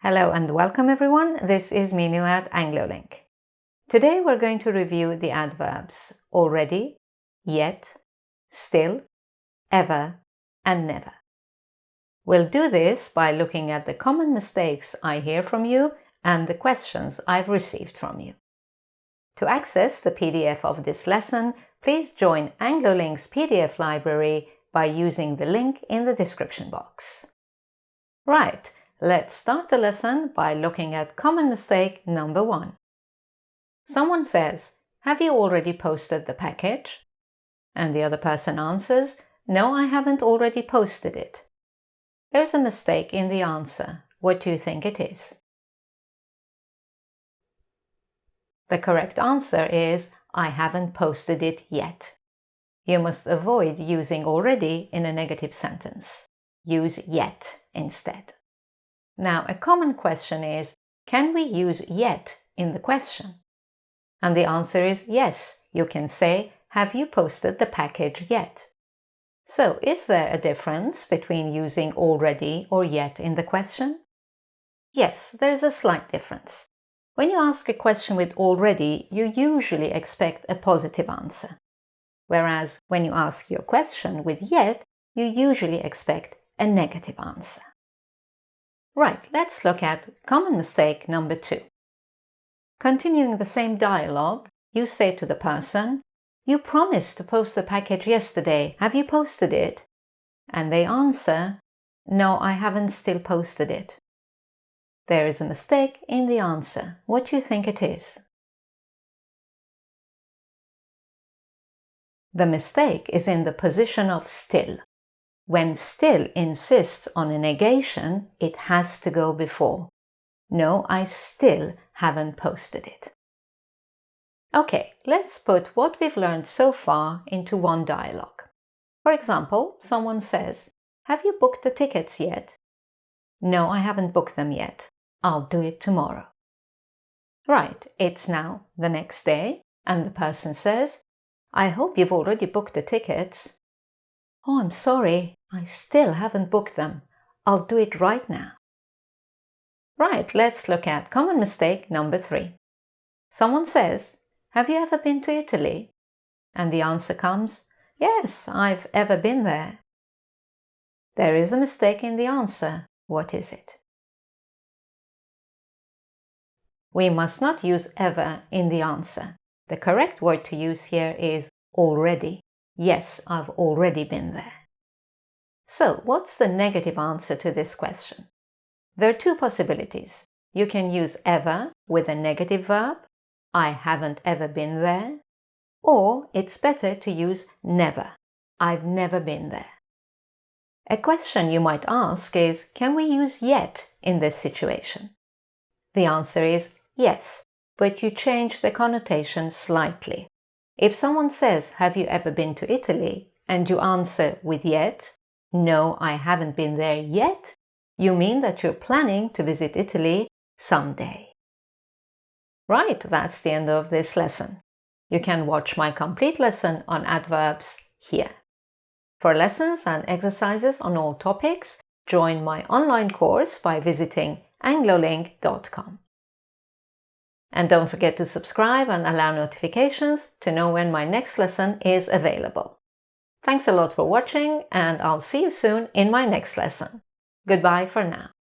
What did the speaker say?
Hello and welcome everyone, this is Minu at AngloLink. Today we're going to review the adverbs already, yet, still, ever and never. We'll do this by looking at the common mistakes I hear from you and the questions I've received from you. To access the PDF of this lesson, please join AngloLink's PDF library by using the link in the description box. Right. Let's start the lesson by looking at common mistake number 1. Someone says, "Have you already posted the package?" And the other person answers, "No, I haven't already posted it." There's a mistake in the answer. What do you think it is? The correct answer is, "I haven't posted it yet." You must avoid using already in a negative sentence. Use yet instead. Now, a common question is, can we use yet in the question? And the answer is yes, you can say, "Have you posted the package yet?" So, is there a difference between using already or yet in the question? Yes, there's a slight difference. When you ask a question with already, you usually expect a positive answer. Whereas when you ask your question with yet, you usually expect a negative answer. Right, let's look at common mistake number 2. Continuing the same dialogue, you say to the person, "You promised to post the package yesterday. Have you posted it?" And they answer, "No, I haven't still posted it." There is a mistake in the answer. What do you think it is? The mistake is in the position of still. When still insists on a negation, it has to go before. "No, I still haven't posted it." Okay, let's put what we've learned so far into one dialogue. For example, someone says, "Have you booked the tickets yet?" "No, I haven't booked them yet. I'll do it tomorrow." Right, it's now the next day, and the person says, "I hope you've already booked the tickets." "Oh, I'm sorry, I still haven't booked them. I'll do it right now." Right, let's look at common mistake number 3. Someone says, "Have you ever been to Italy?" And the answer comes, "Yes, I've ever been there." There is a mistake in the answer. What is it? We must not use ever in the answer. The correct word to use here is already. Yes, I've already been there. So, what's the negative answer to this question? There are 2 possibilities. You can use ever with a negative verb, "I haven't ever been there," or it's better to use never, "I've never been there." A question you might ask is, can we use yet in this situation? The answer is yes, but you change the connotation slightly. If someone says, "Have you ever been to Italy?" and you answer with yet, "No, I haven't been there yet," you mean that you're planning to visit Italy someday. Right, that's the end of this lesson. You can watch my complete lesson on adverbs here. For lessons and exercises on all topics, join my online course by visiting anglolink.com. And don't forget to subscribe and allow notifications to know when my next lesson is available. Thanks a lot for watching, and I'll see you soon in my next lesson. Goodbye for now.